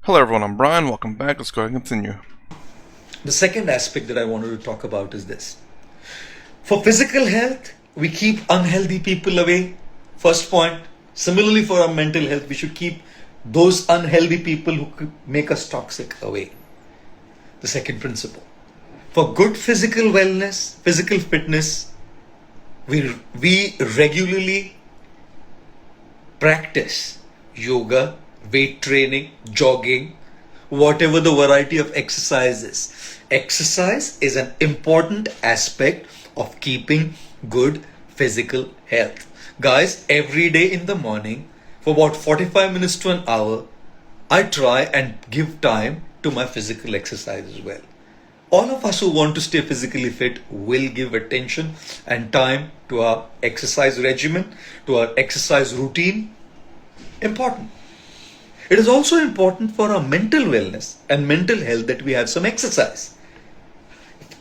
Hello everyone, I'm Brian. Welcome back. Let's go ahead and continue. The second aspect that I wanted to talk about is this. For physical health, we keep unhealthy people away. First point. Similarly, for our mental health, we should keep those unhealthy people who could make us toxic away. The second principle. For good physical wellness, physical fitness, we regularly practice yoga, weight training, jogging, whatever the variety of exercise is. Exercise is an important aspect of keeping good physical health. Guys, every day in the morning, for about 45 minutes to an hour, I try and give time to my physical exercise as well. All of us who want to stay physically fit will give attention and time to our exercise regimen, to our exercise routine. Important. It is also important for our mental wellness and mental health that we have some exercise.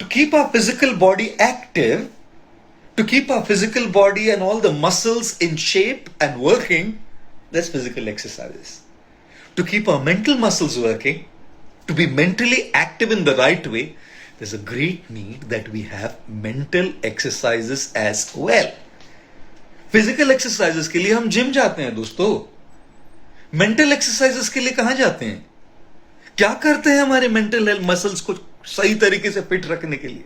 To keep our physical body active, to keep our physical body and all the muscles in shape and working, there's physical exercises. To keep our mental muscles working, to be mentally active in the right way, there's a great need that we have mental exercises as well. Physical exercises के लिए हम gym जाते हैं दोस्तों. Mental exercises के लिए कहां जाते हैं? क्या करते हैं हमारे मेंटल हेल्थ मसल्स को सही तरीके से फिट रखने के लिए?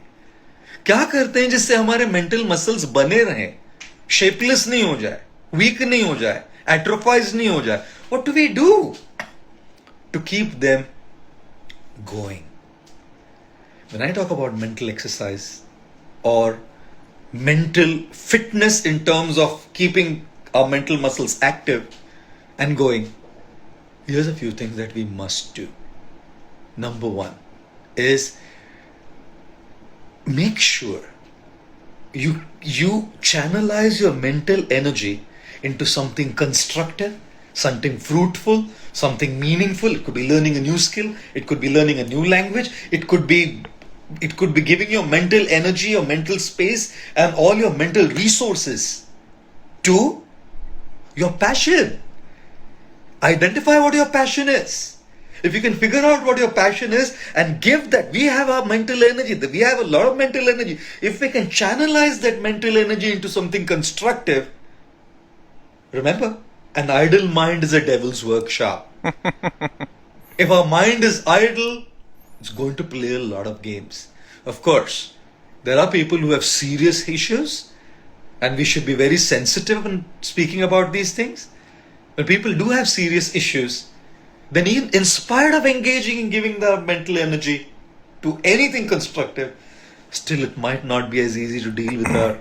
क्या करते हैं जिससे हमारे मेंटल मसल्स बने रहें, शेपलेस नहीं हो जाए, वीक नहीं हो जाए, एट्रोफाइज नहीं हो जाए? What do we do to keep them going? When I talk about mental exercise or mental fitness in terms of keeping our mental muscles active and going, here's a few things that we must do. Number one is make sure you channelize your mental energy into something constructive, something fruitful, something meaningful. It could be learning a new skill, it could be learning a new language, it could be giving your mental energy, your mental space, and all your mental resources to your passion. Identify what your passion is. If you can figure out what your passion is and give that, we have our mental energy, we have a lot of mental energy. If we can channelize that mental energy into something constructive, remember, an idle mind is a devil's workshop. If our mind is idle, it's going to play a lot of games. Of course, there are people who have serious issues, and we should be very sensitive when speaking about these things. When people do have serious issues, then even in spite of engaging in giving their mental energy to anything constructive, still it might not be as easy to deal with our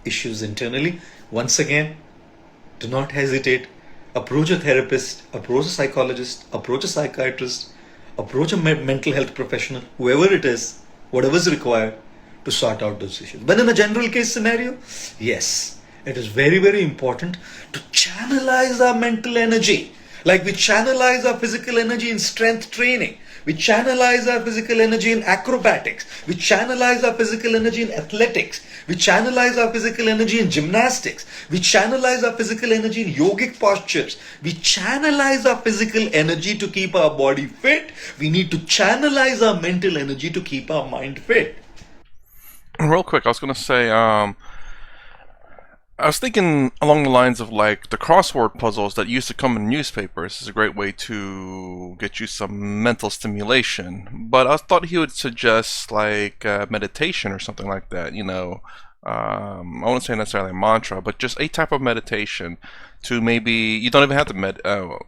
issues internally. Once again, do not hesitate. Approach a therapist, approach a psychologist, approach a psychiatrist, approach a mental health professional, whoever it is, whatever is required to sort out those issues. But in a general case scenario, yes, it is very, very important to channelize our mental energy. Like we channelize our physical energy in strength training. We channelize our physical energy in acrobatics. We channelize our physical energy in athletics. We channelize our physical energy in gymnastics. We channelize our physical energy in yogic postures. We channelize our physical energy to keep our body fit. We need to channelize our mental energy to keep our mind fit. Real quick, I was going to say, I was thinking along the lines of like the crossword puzzles that used to come in newspapers is a great way to get you some mental stimulation. But I thought he would suggest like meditation or something like that. I wouldn't say necessarily a mantra, but just a type of meditation to maybe you don't even have to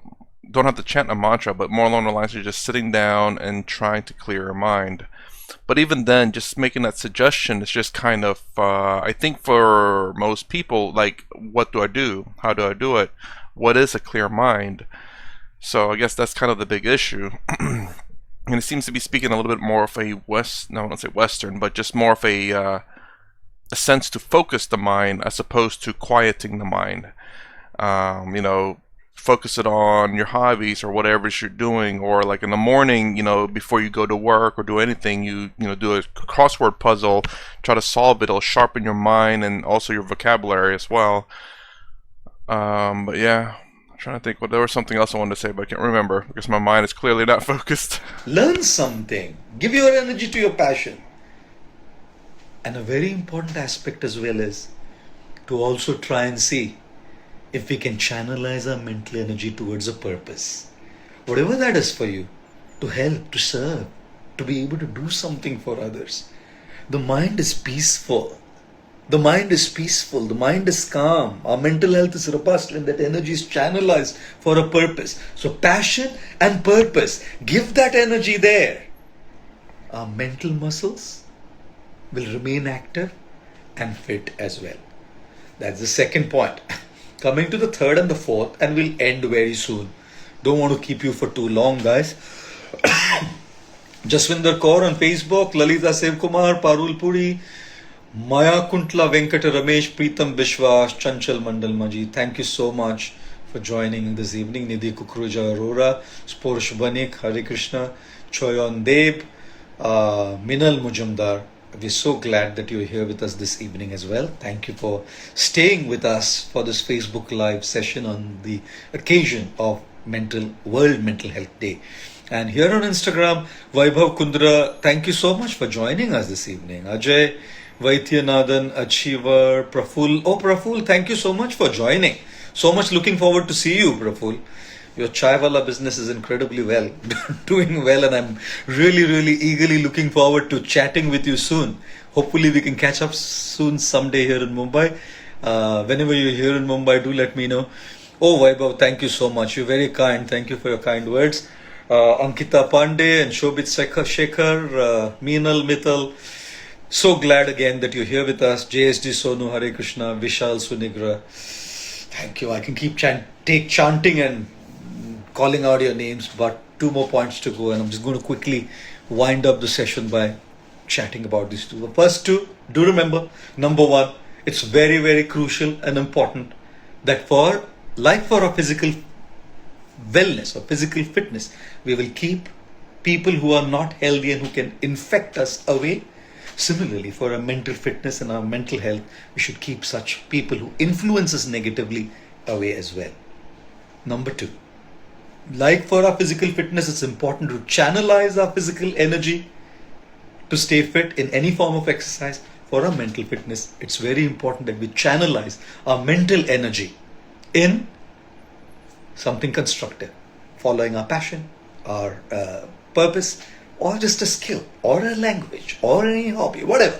don't have to chant a mantra, but more along the lines of just sitting down and trying to clear your mind. But even then, just making that suggestion is just kind of, I think for most people, like, what do I do? How do I do it? What is a clear mind? So I guess that's kind of the big issue. And it seems to be speaking a little bit more of a no, I won't say Western, but just more of a sense to focus the mind as opposed to quieting the mind. Focus it on your hobbies or whatever you're doing, or like in the morning, before you go to work or do anything, you do a crossword puzzle, try to solve it. It'll sharpen your mind and also your vocabulary as well. But yeah, I'm trying to think. Well, there was something else I wanted to say, but I can't remember because my mind is clearly not focused. Learn something. Give your energy to your passion. And a very important aspect as well is to also try and see if we can channelize our mental energy towards a purpose. Whatever that is for you, to help, to serve, to be able to do something for others. The mind is peaceful. The mind is peaceful. The mind is calm. Our mental health is robust when that energy is channelized for a purpose. So passion and purpose, give that energy there. Our mental muscles will remain active and fit as well. That's the second point. Coming to the third and the fourth, and we'll end very soon. Don't want to keep you for too long, guys. Jaswinder Kaur on Facebook, Lalita Sevkumar, Parul Puri, Maya Kuntla, Venkata Ramesh, Preetam Bishwas, Chanchal Mandal Maji. Thank you so much for joining this evening. Nidhi Kukruja Arora, Sporsh Banik, Hare Krishna, Choyon Deb, Minal Mujumdar. We're so glad that you're here with us this evening as well. Thank you for staying with us for this Facebook Live session on the occasion of World Mental Health Day. And here on Instagram, Vaibhav Kundra, thank you so much for joining us this evening. Ajay Vaityanathan, Achiever, Praful. Oh, Praful, thank you so much for joining. So much looking forward to see you, Praful. Your chai wala business is incredibly well, doing well, and I'm really eagerly looking forward to chatting with you soon. Hopefully we can catch up soon someday here in Mumbai. Whenever you're here in Mumbai, do let me know. Oh, Vaibhav, thank you so much. You're very kind. Thank you for your kind words. Ankita Pandey and Shobit Shekhar, Meenal Mittal. So glad again that you're here with us. JSD Sonu, Hare Krishna, Vishal Sunigra. Thank you. I can keep chanting and calling out your names, but 2 more points to go, and I'm just going to quickly wind up the session by chatting about these two. The first two, do remember, number one, it's very crucial and important that for our physical wellness or physical fitness, we will keep people who are not healthy and who can infect us away. Similarly, for our mental fitness and our mental health, we should keep such people who influence us negatively away as well. Number two, like for our physical fitness, it's important to channelize our physical energy to stay fit in any form of exercise. For our mental fitness, it's very important that we channelize our mental energy in something constructive, following our passion, our purpose, or just a skill, or a language, or any hobby, whatever.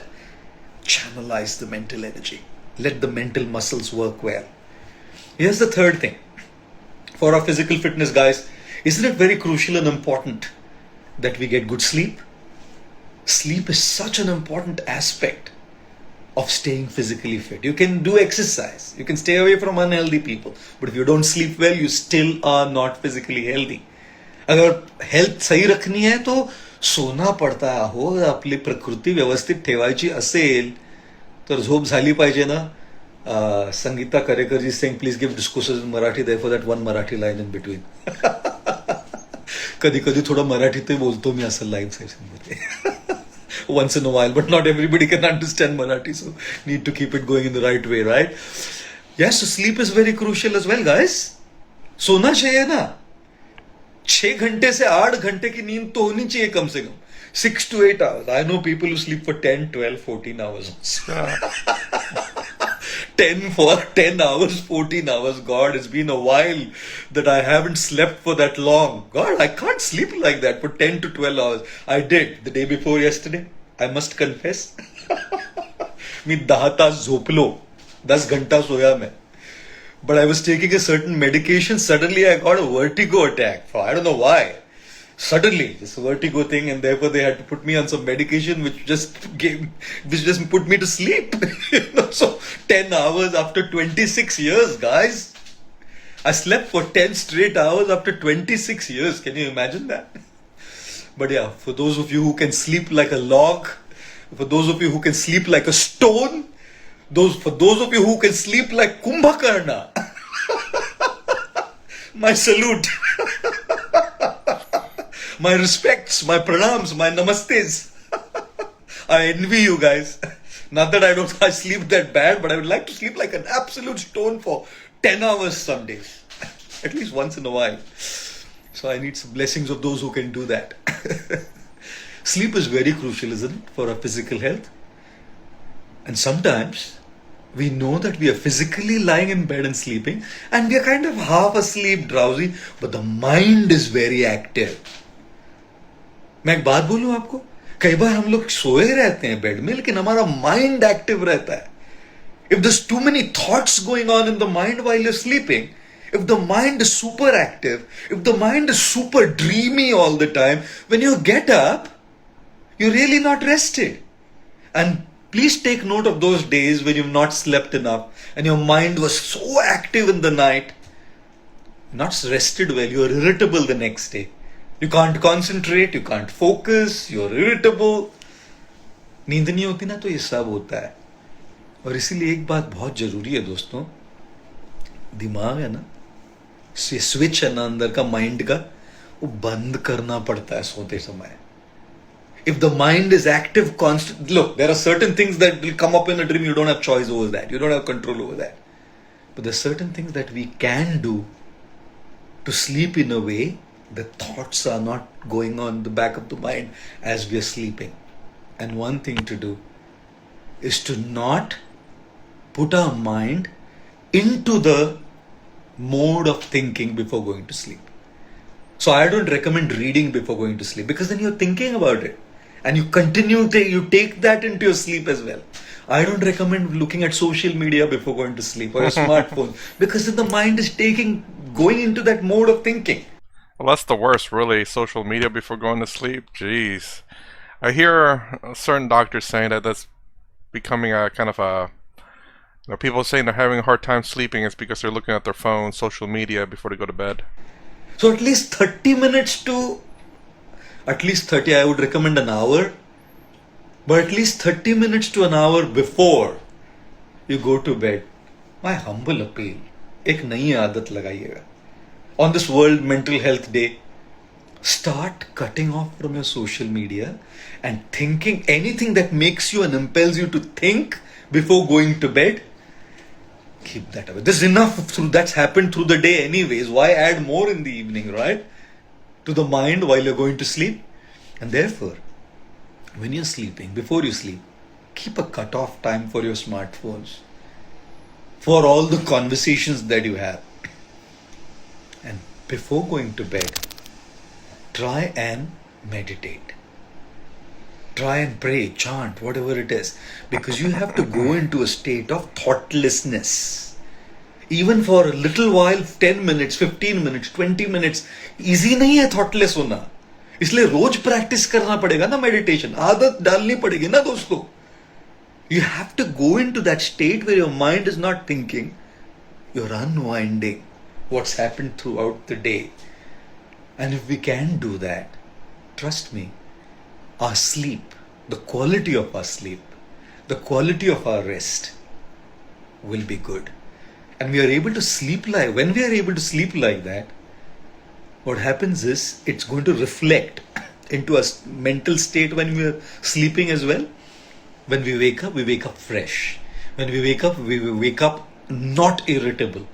Channelize the mental energy. Let the mental muscles work well. Here's the third thing. For our physical fitness, guys, isn't it very crucial and important that we get good sleep? Sleep is such an important aspect of staying physically fit. You can do exercise, you can stay away from unhealthy people, but if you don't sleep well, you still are not physically healthy. अगर health सही रखनी है तो सोना पडता हो. आपली प्रकृती व्यवस्थित ठेवायची असेल तर झोप झाली पाहिजे ना. Sangeeta करेकरजी saying please give discourses in Marathi, therefore that one Marathi line in between. कधी कधी थोडं मराठीतही बोलतो मी असं लाईव्ह सेशन मध्ये. Once in a while, but not everybody can understand Marathi, so need to keep it going in the right way, right? Yes, so sleep is very crucial as well, guys. सोना चाहिए ना. 6 घंटे से 8 घंटे की नींद तो होनी चाहिए कम से कम. 6 to 8 hours. I know people who sleep for 10, 12, 14 hours. 10 hours, 14 hours. God, it's been a while that I haven't slept for that long. God, I can't sleep like that for 10 to 12 hours. I did the day before yesterday. I must confess. मी 10 तास झोपलो. 10 घंटा सोया मैं. But I was taking a certain medication. Suddenly I got a vertigo attack. I don't know why. Suddenly, this vertigo thing, and therefore they had to put me on some medication which just put me to sleep. So 10 hours after 26 years, guys. I slept for 10 straight hours after 26 years. Can you imagine that? But yeah, for those of you who can sleep like a log, for those of you who can sleep like a stone, for those of you who can sleep like Kumbhakarna, my salute. My respects, my pranams, my namastes. I envy you guys. Not that I sleep that bad, but I would like to sleep like an absolute stone for 10 hours some days. at least once in a while. So I need some blessings of those who can do that. Sleep is very crucial, isn't it, for our physical health? And sometimes we know that we are physically lying in bed and sleeping, and we are kind of half asleep, drowsy, but the mind is very active. मैं एक बात बोलूं आपको, कई बार हम लोग सोए रहते हैं बेड में, लेकिन हमारा माइंड एक्टिव रहता है. If there's too many thoughts going on in the mind while you're sleeping, if the mind is super active, if the mind is super dreamy all the time, when you get up, you're really not rested. And please take note of those days when you've not slept enough and your mind was so active in the night, not rested well, you're irritable the next day. You can't concentrate, you can't focus, you're irritable. नींद नहीं होती ना तो ये सब होता है. और इसीलिए एक बात बहुत जरूरी है दोस्तों, दिमाग है ना, ये स्विच है ना अंदर का माइंड का, वो बंद करना पड़ता है सोते समय. If the mind is active constant, look, there are certain things that will come up in a dream, you don't have choice over that, you don't have control over that, but there are certain things that we can do to sleep in a way the thoughts are not going on the back of the mind as we are sleeping. And one thing to do is to not put our mind into the mode of thinking before going to sleep. So I don't recommend reading before going to sleep, because then you're thinking about it and you continue to you take that into your sleep as well. I don't recommend looking at social media before going to sleep or your smartphone, because then the mind is going into that mode of thinking. Well, that's the worst, really. Social media before going to sleep. Jeez. I hear certain doctors saying that that's becoming a kind of a... people saying they're having a hard time sleeping is because they're looking at their phone, social media before they go to bed. So at least 30 minutes to... At least 30, I would recommend an hour. But at least 30 minutes to an hour before you go to bed. My humble appeal. एक नई आदत लगाइएगा. On this World Mental Health Day, start cutting off from your social media and thinking anything that makes you and impels you to think before going to bed. Keep that away. There's enough that's happened through the day anyways. Why add more in the evening, right? To the mind while you're going to sleep. And therefore, when you're sleeping, before you sleep, keep a cut-off time for your smartphones, for all the conversations that you have. And before going to bed, try and meditate. Try and pray, chant, whatever it is. Because you have to go into a state of thoughtlessness. Even for a little while, 10 minutes, 15 minutes, 20 minutes, easy नहीं है thoughtless होना. इसलिए रोज practice करना पड़ेगा ना meditation. आदत डालनी पड़ेगी ना दोस्तों. You have to go into that state where your mind is not thinking. You're unwinding what's happened throughout the day. And if we can do that, trust me, our sleep, the quality of our sleep, the quality of our rest will be good. And we are able to sleep when we are able to sleep like that, what happens is it's going to reflect into a mental state when we are sleeping as well. When we wake up fresh. When we wake up not irritable.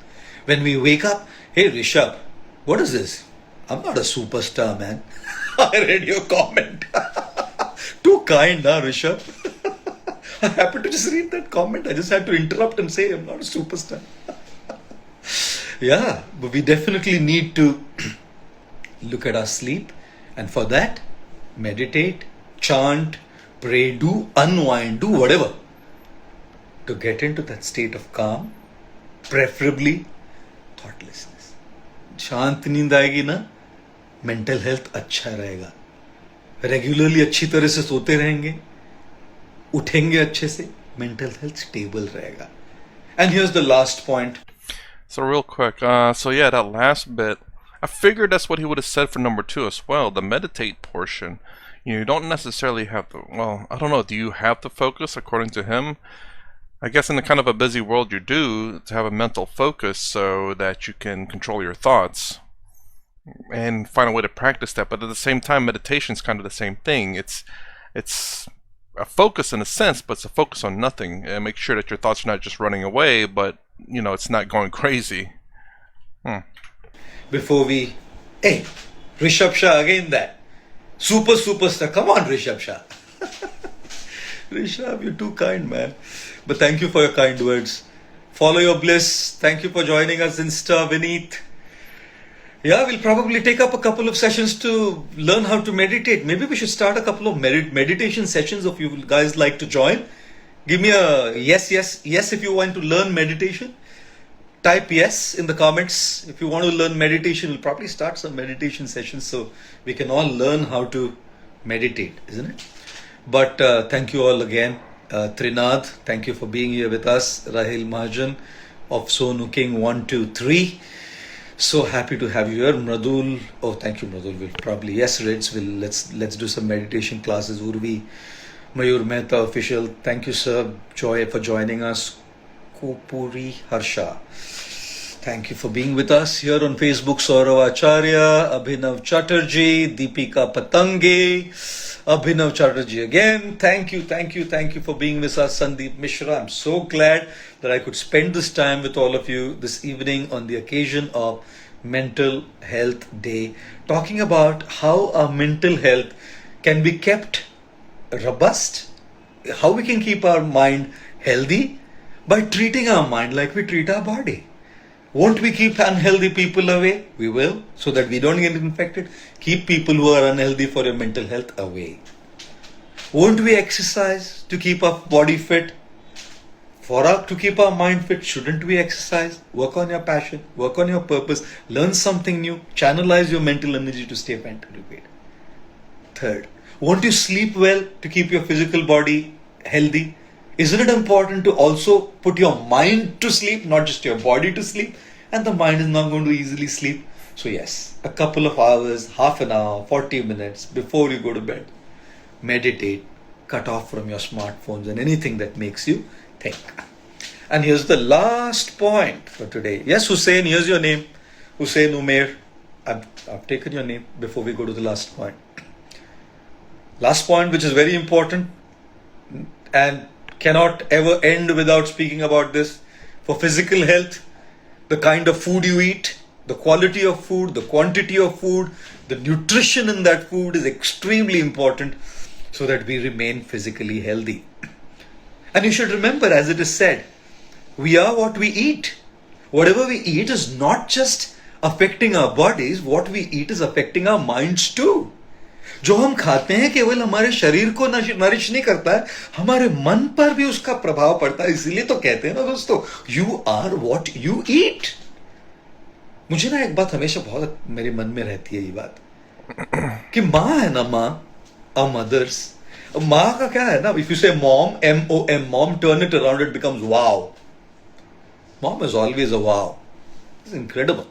When we wake up, hey Rishabh, what is this? I'm not a superstar, man. I read your comment. Too kind, huh, Rishabh? I happened to just read that comment. I just had to interrupt and say I'm not a superstar. Yeah, but we definitely need to look at our sleep. And for that, meditate, chant, pray, do unwind, do whatever to get into that state of calm, preferably thoughtlessness. शांत नींद आएगी ना, mental health अच्छा रहेगा. Regularly अच्छी तरह से सोते रहेंगे, उठेंगे अच्छे से, मेंटल हेल्थ स्टेबल रहेगा. And here's the last point. So real quick, so yeah, that last bit, I figured that's what he would have said for number 2 as well, the meditate portion. You don't necessarily have to, well, I don't know, do you have to focus according to him? I guess in the kind of a busy world you do, to have a mental focus so that you can control your thoughts and find a way to practice that. But at the same time, meditation is kind of the same thing. It's a focus in a sense, but it's a focus on nothing. And make sure that your thoughts are not just running away, but, you know, it's not going crazy. before we... Hey, Rishabh Shah, again that. Superstar. Come on, Rishabh Shah. Rishabh, you're too kind, man. But thank you for your kind words. Follow your bliss. Thank you for joining us, Insta, Vineet. Yeah, we'll probably take up a couple of sessions to learn how to meditate. Maybe we should start a couple of meditation sessions if you guys like to join. Give me a yes if you want to learn meditation. Type yes in the comments. If you want to learn meditation, we'll probably start some meditation sessions so we can all learn how to meditate, isn't it? But thank you all again. Trinad, thank you for being here with us. Rahil Mahajan of Sonu King 123. So happy to have you here. Mradul, oh thank you Mradul. We'll probably, yes Rids, let's do some meditation classes. Urvi, Mayur Mehta official, thank you sir. Joy for joining us. Kopuri Harsha, thank you for being with us here on Facebook. Saurav Acharya, Abhinav Chatterjee, Deepika Patange, Abhinav Chatterjee again. Thank you for being with us. Sandeep Mishra, I'm so glad that I could spend this time with all of you this evening on the occasion of Mental Health Day, talking about how our mental health can be kept robust, how we can keep our mind healthy by treating our mind like we treat our body. Won't we keep unhealthy people away? We will, so that we don't get infected. Keep people who are unhealthy for your mental health away. Won't we exercise to keep our body fit? To keep our mind fit, shouldn't we exercise? Work on your passion, work on your purpose, learn something new, channelize your mental energy to stay mentally fit. Third, won't you sleep well to keep your physical body healthy? Isn't it important to also put your mind to sleep, not just your body to sleep? And the mind is not going to easily sleep. So yes, a couple of hours, half an hour, 40 minutes before you go to bed, meditate, cut off from your smartphones and anything that makes you think. And here's the last point for today. Yes, Hussein, here's your name. Hussein Umair. I've taken your name before we go to the last point. Last point, which is very important and cannot ever end without speaking about this. For physical health, the kind of food you eat, the quality of food, the quantity of food, the nutrition in that food is extremely important so that we remain physically healthy. And you should remember, as it is said, we are what we eat. Whatever we eat is not just affecting our bodies, what we eat is affecting our minds too. जो हम खाते हैं केवल हमारे शरीर को nourish नहीं करता है, हमारे मन पर भी उसका प्रभाव पड़ता है. इसीलिए तो कहते हैं ना दोस्तों, you are what you eat. मुझे ना एक बात हमेशा बहुत मेरे मन में रहती है, ये बात कि माँ है ना, माँ, our mothers, माँ का क्या है ना, if you say mom, M-O-M, mom, turn it around, it becomes wow. Mom is always a wow. It's incredible.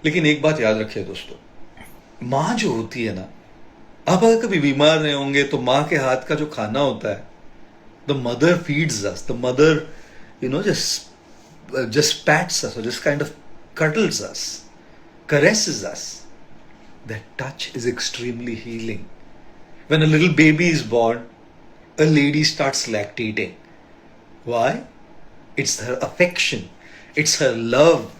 लेकिन एक बात याद रखिए दोस्तों, माँ जो होती है ना, आप अगर कभी बीमार नहीं होंगे तो माँ के हाथ का जो खाना होता है, the mother feeds us, the mother, just pats us or just kind of cuddles us, caresses us. That touch is extremely healing. When a little baby is born, a lady starts lactating. Why? It's her affection, it's her love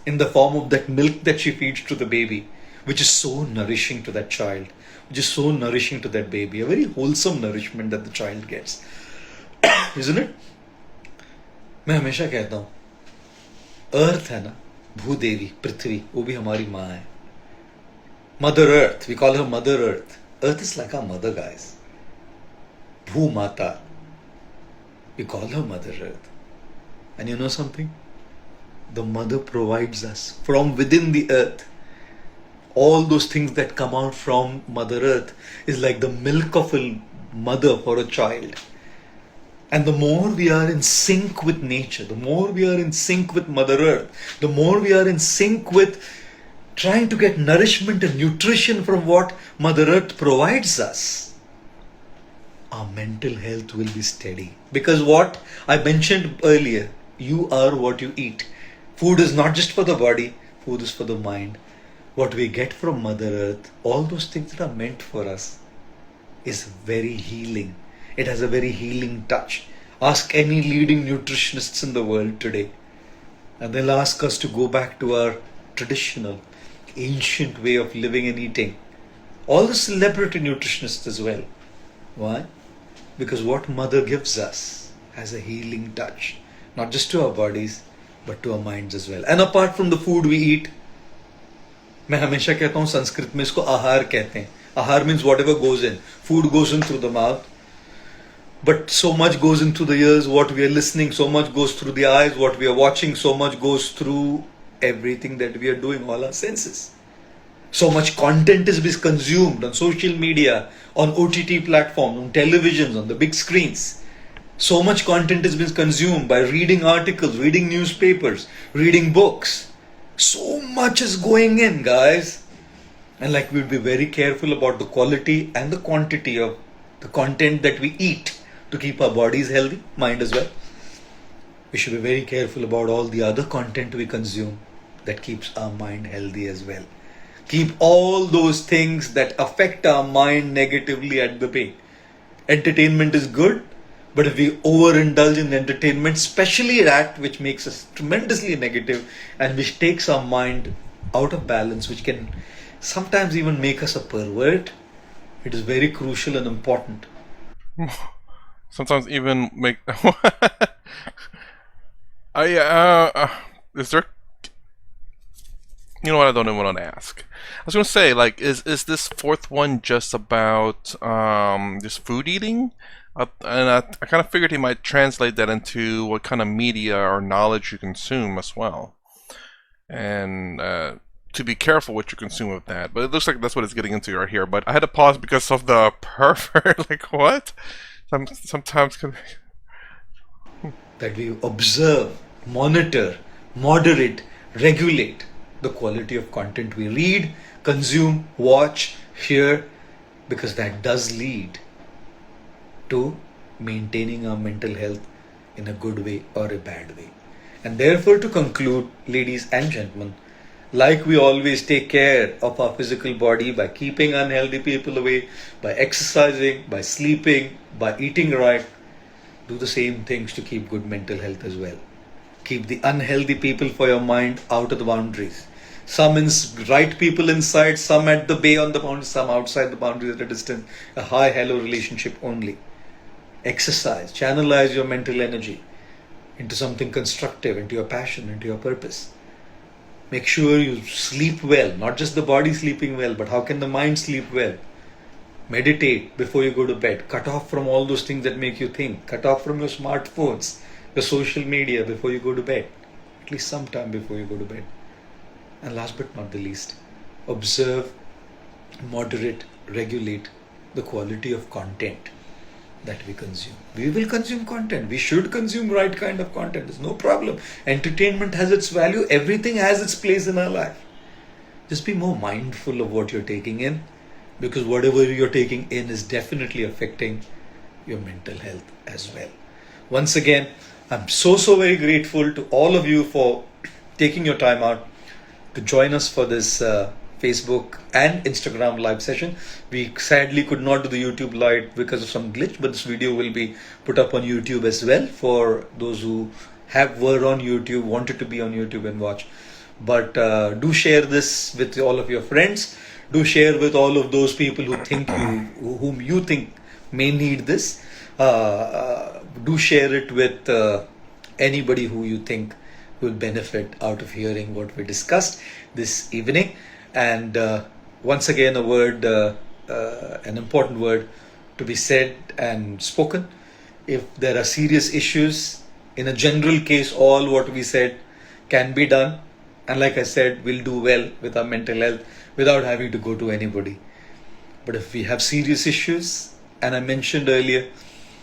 in the form of that milk that she feeds to the baby, which is so nourishing to that child, which is so nourishing to that baby, a very wholesome nourishment that the child gets. Isn't it? मैं हमेशा कहता हूँ, अर्थ है ना, भूदेवी, पृथ्वी, वो भी हमारी माँ है. Mother Earth, we call her Mother Earth. Earth is like our mother, guys. Bhu Mata, we call her Mother Earth. And you know something? The mother provides us from within the earth. All those things that come out from Mother Earth is like the milk of a mother for a child. And the more we are in sync with nature, the more we are in sync with Mother Earth, the more we are in sync with trying to get nourishment and nutrition from what Mother Earth provides us, our mental health will be steady. Because what I mentioned earlier, you are what you eat. Food is not just for the body, food is for the mind. What we get from Mother Earth, all those things that are meant for us, is very healing. It has a very healing touch. Ask any leading nutritionists in the world today, and they'll ask us to go back to our traditional ancient way of living and eating. All the celebrity nutritionists as well. Why? Because what mother gives us has a healing touch, not just to our bodies, but to our minds as well. And apart from the food we eat, मैं हमेशा कहता हूँ संस्कृत में इसको आहार कहते हैं. Ahar means whatever goes in. Food goes in through the mouth. But so much goes into the ears, what we are listening, so much goes through the eyes, what we are watching, so much goes through everything that we are doing, all our senses. So much content is being consumed on social media, on OTT platforms, on televisions, on the big screens. So much content is being consumed by reading articles, reading newspapers, reading books. So much is going in, guys. And like we'll be very careful about the quality and the quantity of the content that we eat to keep our bodies healthy, mind as well. We should be very careful about all the other content we consume that keeps our mind healthy as well. Keep all those things that affect our mind negatively at the bay. Entertainment is good, but if we overindulge in entertainment, especially that which makes us tremendously negative and which takes our mind out of balance, which can sometimes even make us a pervert, it is very crucial and important. Sometimes even make. Is there? You know what? I don't even want to ask. I was gonna say, like, is this fourth one just about just food eating? And I kind of figured he might translate that into what kind of media or knowledge you consume as well, and to be careful what you consume with that. But it looks like that's what it's getting into right here. But I had to pause because of the pervert. Like what? Sometimes that we observe, monitor, moderate, regulate the quality of content we read, consume, watch, hear, because that does lead to maintaining our mental health in a good way or a bad way. And therefore, to conclude, ladies and gentlemen, like we always take care of our physical body by keeping unhealthy people away, by exercising, by sleeping, by eating right, do the same things to keep good mental health as well. Keep the unhealthy people for your mind out of the boundaries. Some right people inside, some at the bay on the boundaries, some outside the boundaries at a distance. A high-hello relationship only. Exercise, channelize your mental energy into something constructive, into your passion, into your purpose. Make sure you sleep well, not just the body sleeping well, but how can the mind sleep well? Meditate before you go to bed. Cut off from all those things that make you think. Cut off from your smartphones, your social media before you go to bed. At least sometime before you go to bed. And last but not the least, observe, moderate, regulate the quality of content that we consume. We will consume content. We should consume right kind of content. There's no problem. Entertainment has its value. Everything has its place in our life. Just be more mindful of what you're taking in, because whatever you're taking in is definitely affecting your mental health as well. Once again, I'm so very grateful to all of you for taking your time out to join us for this Facebook and Instagram live session. We sadly could not do the YouTube live because of some glitch, but this video will be put up on YouTube as well for those who were on YouTube, wanted to be on YouTube and watch. But do share this with all of your friends. Do share with all of those people whom you think may need this. Do share it with anybody who you think will benefit out of hearing what we discussed this evening. And once again, an important word to be said and spoken. If there are serious issues, in a general case, all what we said can be done. And like I said, we'll do well with our mental health without having to go to anybody. But if we have serious issues, and I mentioned earlier,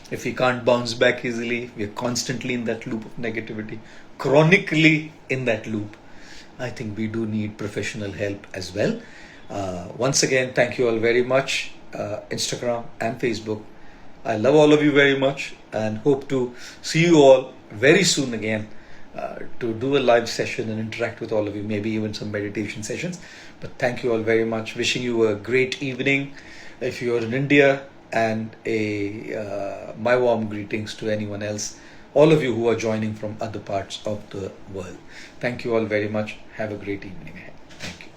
if we can't bounce back easily, we are constantly in that loop of negativity, chronically in that loop, I think we do need professional help as well. Once again, thank you all very much, Instagram and Facebook. I love all of you very much and hope to see you all very soon again to do a live session and interact with all of you, maybe even some meditation sessions. But thank you all very much. Wishing you a great evening if you're in India, and my warm greetings to anyone else, all of you who are joining from other parts of the world. Thank you all very much. Have a great evening ahead. Thank you.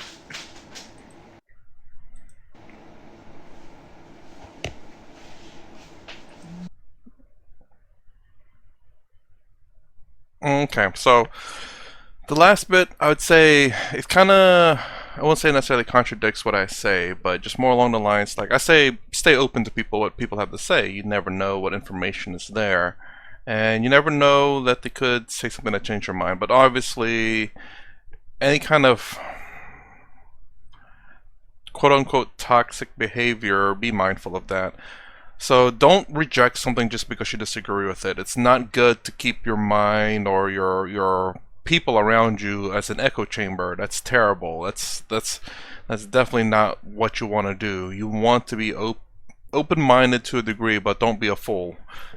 Okay, so the last bit, I would say, it kind of, I won't say necessarily contradicts what I say, but just more along the lines, like I say, stay open to people, what people have to say. You never know what information is there. And you never know that they could say something that change your mind. But obviously, any kind of quote unquote toxic behavior, be mindful of that. So don't reject something just because you disagree with it. It's not good to keep your mind or your people around you as an echo chamber. That's terrible. That's definitely not what you want to do. You want to be open-minded to a degree, but don't be a fool.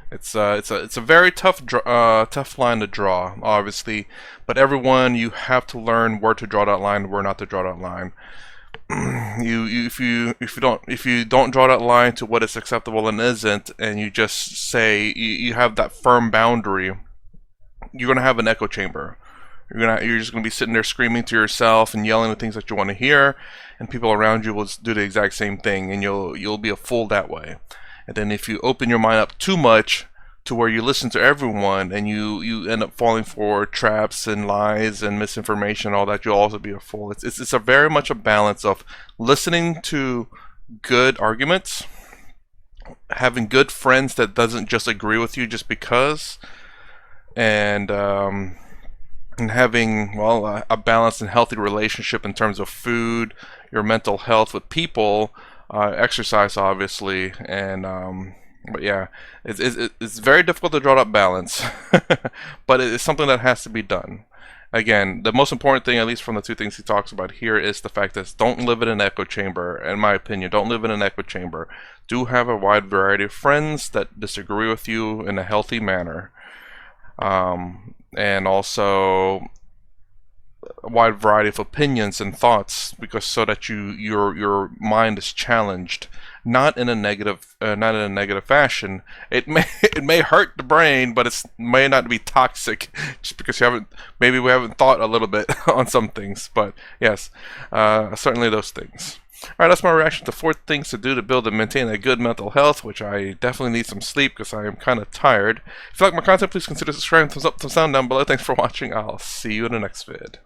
It's a very tough line to draw, obviously. But everyone, you have to learn where to draw that line, where not to draw that line. If you don't draw that line to what is acceptable and isn't, and you just say you have that firm boundary, you're gonna have an echo chamber. You're just gonna be sitting there screaming to yourself and yelling the things that you want to hear, and people around you will do the exact same thing, and you'll be a fool that way. And then if you open your mind up too much to where you listen to everyone and you end up falling for traps and lies and misinformation and all that, you'll also be a fool. It's a very much a balance of listening to good arguments, having good friends that doesn't just agree with you just because, and having, well, a balanced and healthy relationship in terms of food, your mental health with people, exercise obviously, and but yeah, it's very difficult to draw that balance, but it's something that has to be done. Again, the most important thing, at least from the two things he talks about here, is the fact that don't live in an echo chamber. In my opinion, don't live in an echo chamber. Do have a wide variety of friends that disagree with you in a healthy manner, and also a wide variety of opinions and thoughts, because so that your mind is challenged, not in a negative fashion. It may it may hurt the brain, but it may not be toxic just because maybe we haven't thought a little bit on some things. But yes, certainly those things. Alright, that's my reaction to 4 things to do to build and maintain a good mental health, which I definitely need some sleep because I am kind of tired. If you like my content, please consider subscribing, thumbs up, thumbs down down below. Thanks for watching. I'll see you in the next vid.